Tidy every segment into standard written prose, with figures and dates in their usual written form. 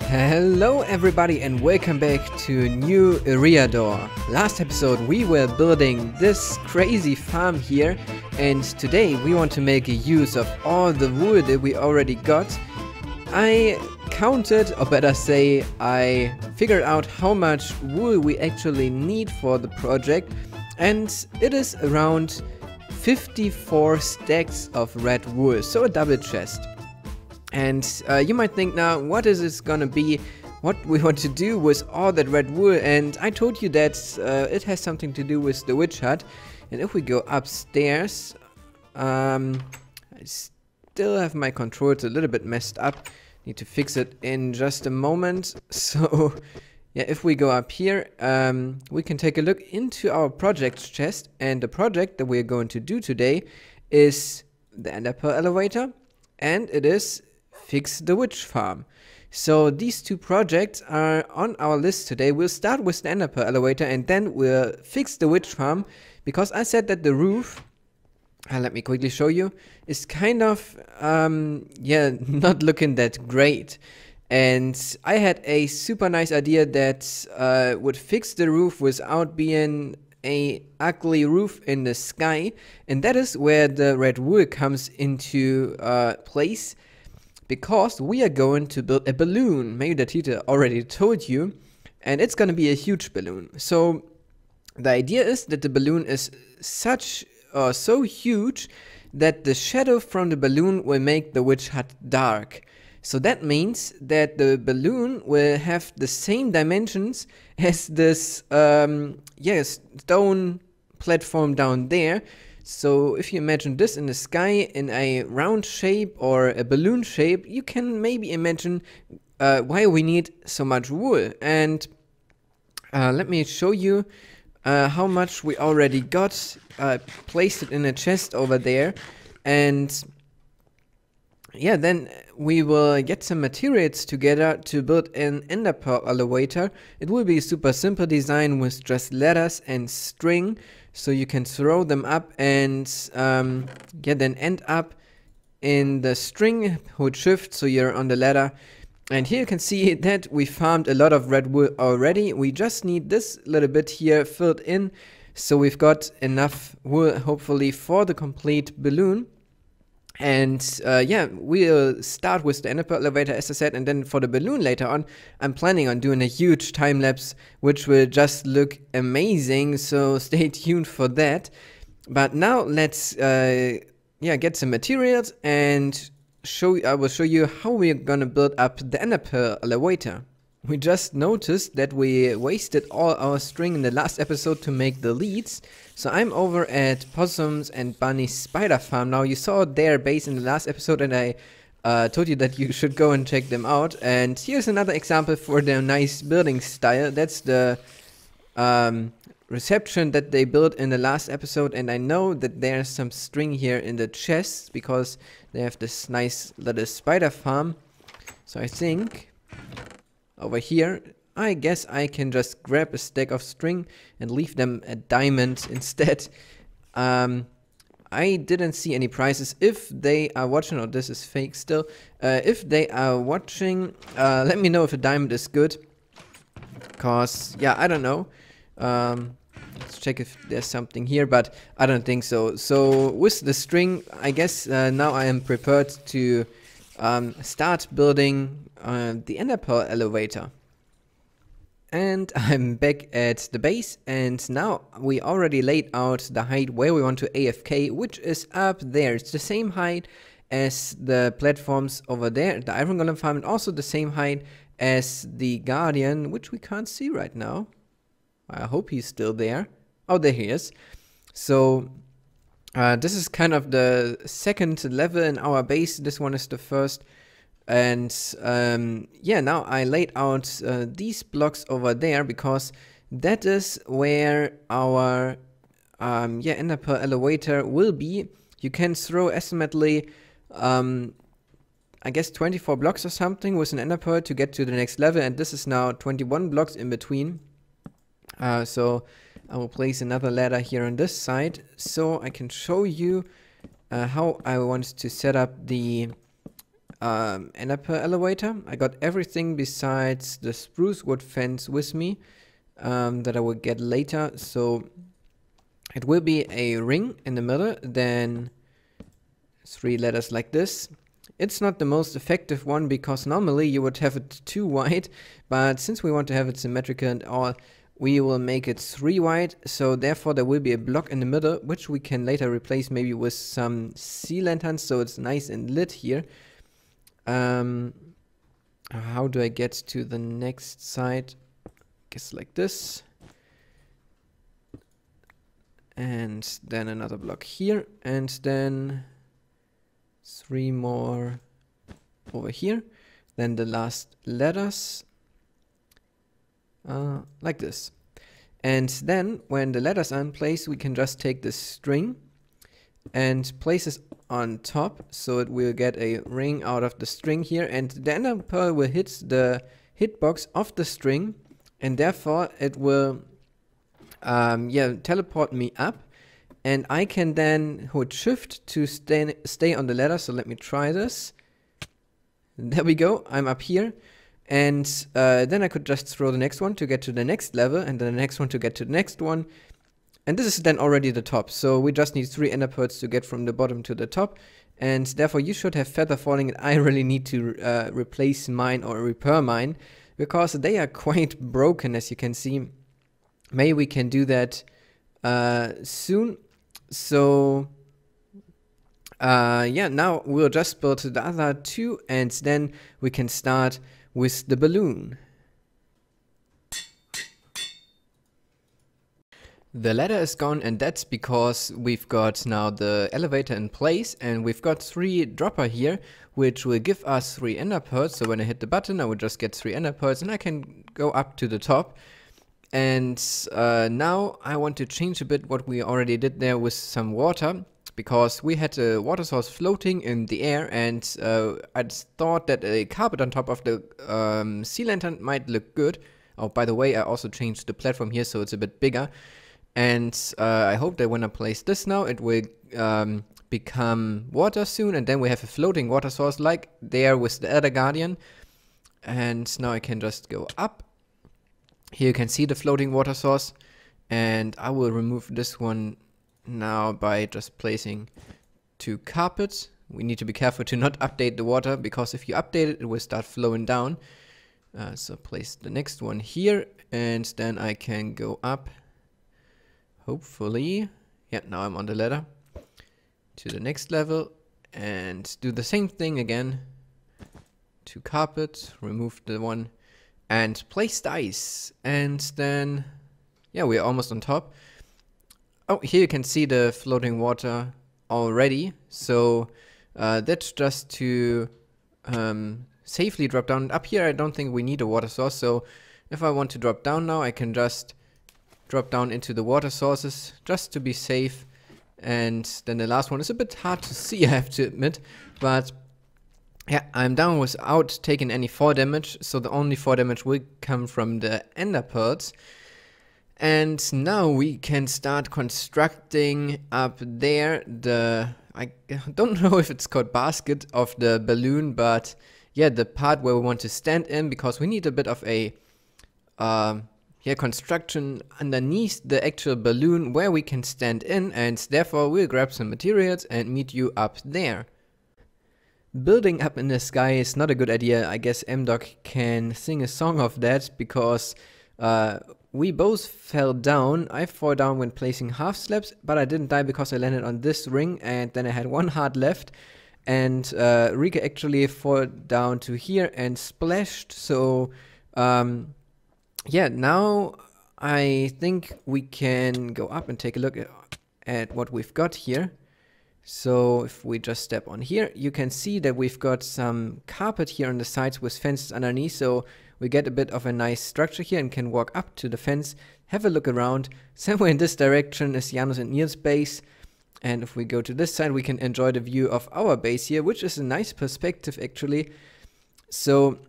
Hello everybody and welcome back to new Eriador. Last episode we were building this crazy farm here, and today we want to make a use of all the wool that we already got. I counted, or better say, I figured out how much wool we actually need for the project, and it is around 54 stacks of red wool, so a double chest. And you might think now, what is this gonna be, what we want to do with all that red wool? And I told you that it has something to do with the witch hut. And if we go upstairs, I still have my controls a little bit messed up. Need to fix it in just a moment. So yeah, if we go up here, we can take a look into our project chest. And the project that we're going to do today is the ender pearl elevator, and it is fix the witch farm. So these two projects are on our list today. We'll start with the ender pearl elevator and then we'll fix the witch farm, because I said that the roof, let me quickly show you, is kind of yeah, not looking that great. And I had a super nice idea that would fix the roof without being a ugly roof in the sky, and that is where the red wool comes into place, because we are going to build a balloon. Maybe the teacher already told you, and it's going to be a huge balloon. So the idea is that the balloon is so huge that the shadow from the balloon will make the witch hut dark. So that means that the balloon will have the same dimensions as this stone platform down there. So if you imagine this in the sky in a round shape or a balloon shape, you can maybe imagine why we need so much wool. And let me show you how much we already got. Placed it in a chest over there, and yeah, then we will get some materials together to build an ender pearl elevator. It will be a super simple design with just ladders and string, so you can throw them up and then end up in the string, hold shift so you're on the ladder. And here you can see that we farmed a lot of red wool already. We just need this little bit here filled in, so we've got enough wool hopefully for the complete balloon. And yeah, we'll start with the ender pearl elevator, as I said, and then for the balloon later on, I'm planning on doing a huge time lapse, which will just look amazing, so stay tuned for that. But now let's get some materials and I will show you how we're gonna build up the ender pearl elevator. We just noticed that we wasted all our string in the last episode to make the leads. So I'm over at Possum's and Bunny's spider farm now. You saw their base in the last episode, and I told you that you should go and check them out. And here's another example for their nice building style. That's the reception that they built in the last episode. And I know that there's some string here in the chest because they have this nice little spider farm. So I think over here, I guess I can just grab a stack of string and leave them at diamond instead. I didn't see any prices. If they are watching, or this is fake still, if they are watching, let me know if a diamond is good. Cause, yeah, I don't know. Let's check if there's something here, but I don't think so. So with the string, I guess now I am prepared to start building the ender pearl elevator. And I'm back at the base, and now we already laid out the height where we want to AFK, which is up there. It's the same height as the platforms over there, the iron golem farm, and also the same height as the guardian, which we can't see right now. I hope he's still there. Oh, there he is. So this is kind of the second level in our base. This one is the first. And yeah, now I laid out these blocks over there because that is where our ender pearl elevator will be. You can throw estimately I guess 24 blocks or something with an ender pearl to get to the next level, and this is now 21 blocks in between. So I will place another ladder here on this side so I can show you how I want to set up the ender pearl elevator. I got everything besides the spruce wood fence with me that I will get later. So it will be a ring in the middle, then 3 letters like this. It's not the most effective one because normally you would have it 2 wide, but since we want to have it symmetrical and all, we will make it 3 wide, so therefore there will be a block in the middle, which we can later replace maybe with some sea lanterns, so it's nice and lit here. How do I get to the next side? Guess like this. And then another block here, and then 3 more over here. Then the last letters, like this. And then when the letters are in place, we can just take this string and place it on top, so it will get a ring out of the string here, and the ender pearl will hit the hitbox of the string, and therefore it will teleport me up, and I can then hold shift to stay on the ladder. So let me try this. There we go, I'm up here, and then I could just throw the next one to get to the next level, and then the next one to get to the next one, and this is then already the top. So we just need 3 ender pearls to get from the bottom to the top, and therefore you should have feather falling, and I really need to replace mine or repair mine, because they are quite broken, as you can see. Maybe we can do that soon. So yeah, now we'll just build the other 2, and then we can start with the balloon. The ladder is gone, and that's because we've got now the elevator in place, and we've got 3 dropper here, which will give us 3 ender pearls. So when I hit the button, I will just get 3 ender pearls, and I can go up to the top. And now I want to change a bit what we already did there with some water, because we had a water source floating in the air, and I thought that a carpet on top of the sea lantern might look good. Oh, by the way, I also changed the platform here, so it's a bit bigger. And I hope that when I place this now, it will become water soon, and then we have a floating water source like there with the other guardian. And now I can just go up. Here you can see the floating water source, and I will remove this one now by just placing 2 carpets. We need to be careful to not update the water, because if you update it, it will start flowing down. So place the next one here, and then I can go up. Hopefully, yeah, now I'm on the ladder to the next level, and do the same thing again. 2 carpets, remove the one, and place the ice, and then, yeah, we're almost on top. Oh, here you can see the floating water already, so that's just to safely drop down. Up here I don't think we need a water source, so if I want to drop down now, I can just drop down into the water sources just to be safe. And then the last one is a bit hard to see, I have to admit, but yeah, I'm down without taking any fall damage, so the only fall damage will come from the ender pearls. And now we can start constructing up there the, I don't know if it's called basket of the balloon, but yeah, the part where we want to stand in, because we need a bit of a construction underneath the actual balloon where we can stand in, and therefore we'll grab some materials and meet you up there. Building up in the sky is not a good idea. I guess M-Dog can sing a song of that, because we both fell down. I fell down when placing half slabs, but I didn't die because I landed on this ring, and then I had 1 heart left. And Rika actually fell down to here and splashed, so yeah, now I think we can go up and take a look at what we've got here. So if we just step on here, you can see that we've got some carpet here on the sides with fences underneath, so we get a bit of a nice structure here and can walk up to the fence, have a look around. Somewhere in this direction is Janus and Niels' base, and if we go to this side, we can enjoy the view of our base here, which is a nice perspective actually. So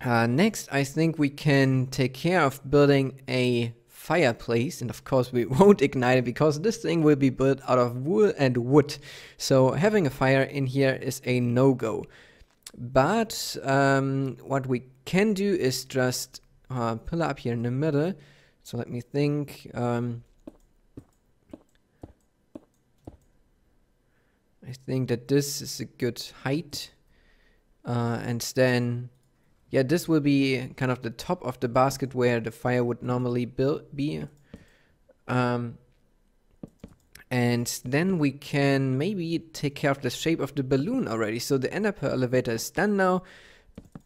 next, I think we can take care of building a fireplace, and of course we won't ignite it because this thing will be built out of wool and wood, so having a fire in here is a no-go. But what we can do is just pillar up here in the middle. So let me think. I think that this is a good height. And then, yeah, this will be kind of the top of the basket where the fire would normally be. And then we can maybe take care of the shape of the balloon already. So the ender pearl elevator is done now.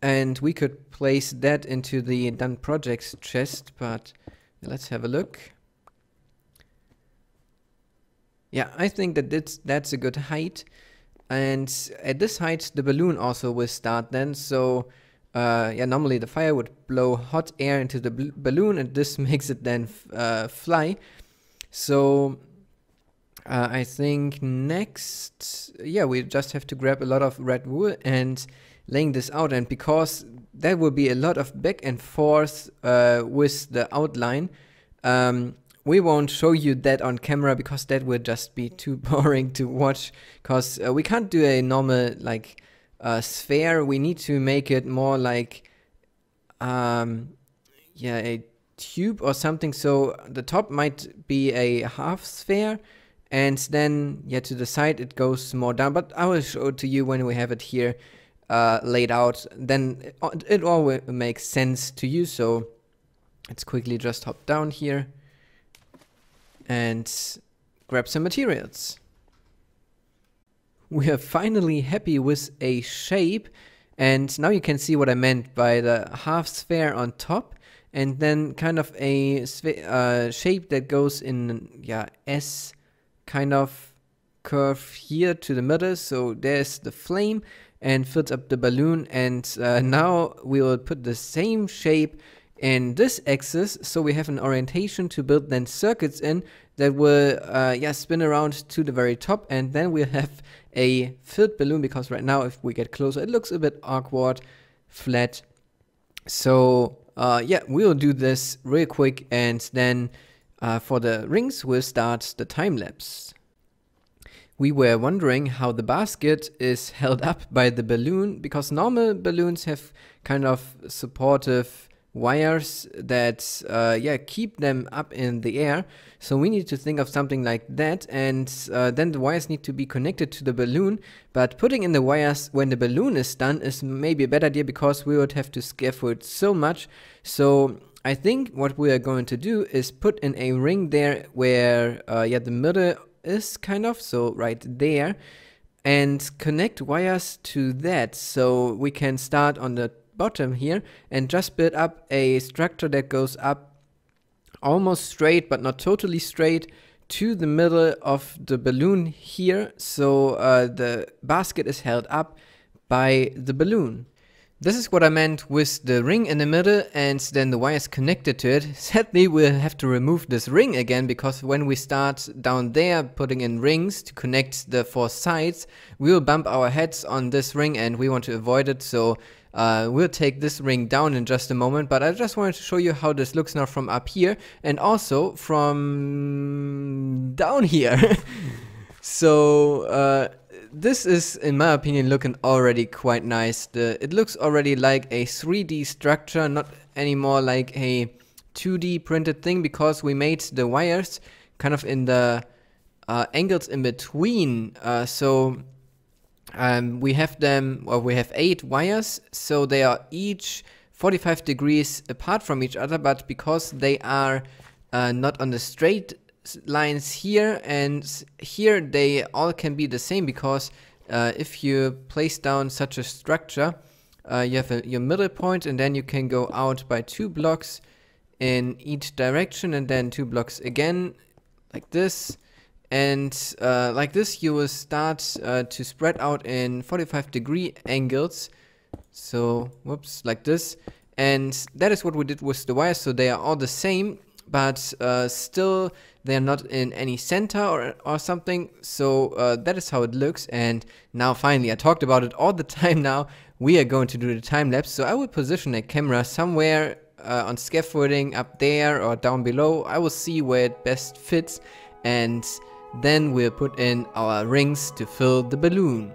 And we could place that into the done projects chest, but let's have a look. Yeah, I think that that's a good height. And at this height, the balloon also will start then. So, yeah, normally the fire would blow hot air into the balloon, and this makes it then fly. So, I think next, yeah, we just have to grab a lot of red wool and laying this out. And because that will be a lot of back and forth with the outline, we won't show you that on camera because that would just be too boring to watch. Because we can't do a normal like sphere. We need to make it more like yeah, a tube or something. So the top might be a half sphere, and then yeah, to the side it goes more down. But I will show it to you when we have it here laid out. Then it all will make sense to you. So let's quickly just hop down here and grab some materials. We are finally happy with a shape, and now you can see what I meant by the half sphere on top, and then kind of a shape that goes in, yeah, S kind of curve here to the middle. So there's the flame and fills up the balloon, and now we will put the same shape in this axis, so we have an orientation to build then circuits in that will yeah, spin around to the very top, and then we'll have a filled balloon, because right now if we get closer it looks a bit awkward, flat. So yeah, we'll do this real quick, and then for the rings we'll start the time lapse. We were wondering how the basket is held up by the balloon, because normal balloons have kind of supportive wires that yeah, keep them up in the air. So we need to think of something like that, and then the wires need to be connected to the balloon. But putting in the wires when the balloon is done is maybe a better idea, because we would have to scaffold so much. So I think what we are going to do is put in a ring there where yeah, the middle is kind of, so right there, and connect wires to that, so we can start on the bottom here and just build up a structure that goes up almost straight but not totally straight to the middle of the balloon here. So the basket is held up by the balloon. This is what I meant with the ring in the middle and then the wires connected to it. Sadly, we'll have to remove this ring again, because when we start down there putting in rings to connect the four sides, we will bump our heads on this ring and we want to avoid it. So we'll take this ring down in just a moment, but I just wanted to show you how this looks now from up here and also from down here. So this is, in my opinion, looking already quite nice. It looks already like a 3D structure, not anymore like a 2D printed thing, because we made the wires kind of in the angles in between. So we have them, or we have 8 wires, so they are each 45 degrees apart from each other, but because they are not on the straight lines here and here, they all can be the same, because if you place down such a structure, you have your middle point, and then you can go out by 2 blocks in each direction, and then 2 blocks again, like this. And like this you will start to spread out in 45-degree angles. So whoops, like this. And that is what we did with the wires. So they are all the same, but still they are not in any center or something. So that is how it looks. And now finally, I talked about it all the time now, we are going to do the time lapse. So I will position a camera somewhere on scaffolding up there or down below. I will see where it best fits, and then we'll put in our rings to fill the balloon.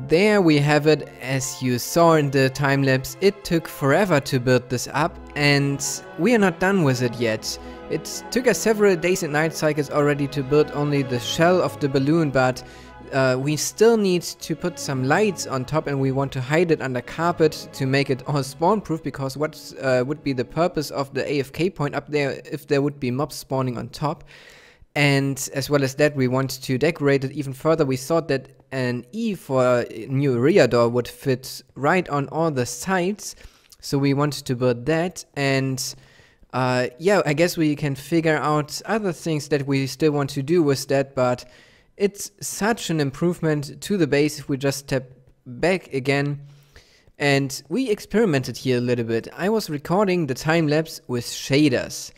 there we have it. As you saw in the time lapse, it took forever to build this up, and we are not done with it yet. It took us several days and night cycles already to build only the shell of the balloon, but we still need to put some lights on top, and we want to hide it under carpet to make it all spawn proof, because what would be the purpose of the AFK point up there if there would be mobs spawning on top? And as well as that, we want to decorate it even further. We thought that an E for new Eriador would fit right on all the sides, so we wanted to build that. And yeah, I guess we can figure out other things that we still want to do with that, but it's such an improvement to the base if we just step back again. And we experimented here a little bit. I was recording the time lapse with shaders,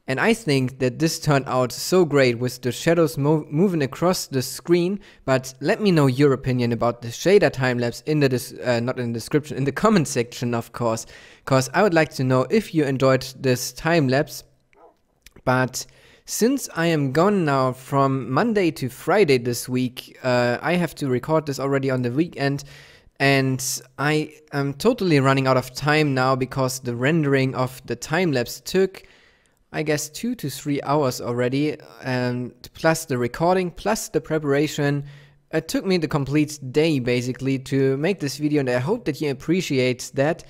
and I think that this turned out so great with the shadows moving across the screen. But let me know your opinion about the shader time lapse in the not in the description, in the comment section, of course, because I would like to know if you enjoyed this time lapse. But since I am gone now from Monday to Friday this week, I have to record this already on the weekend, and I am totally running out of time now because the rendering of the time lapse took, I guess, 2 to 3 hours already, and plus the recording, plus the preparation. It took me the complete day basically to make this video, and I hope that you appreciate that.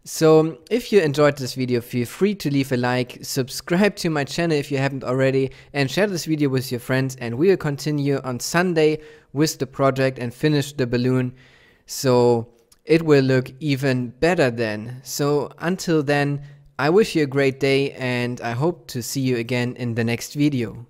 So if you enjoyed this video, feel free to leave a like, subscribe to my channel if you haven't already, and share this video with your friends, and we will continue on Sunday with the project and finish the balloon, so it will look even better then. So until then, I wish you a great day, and I hope to see you again in the next video.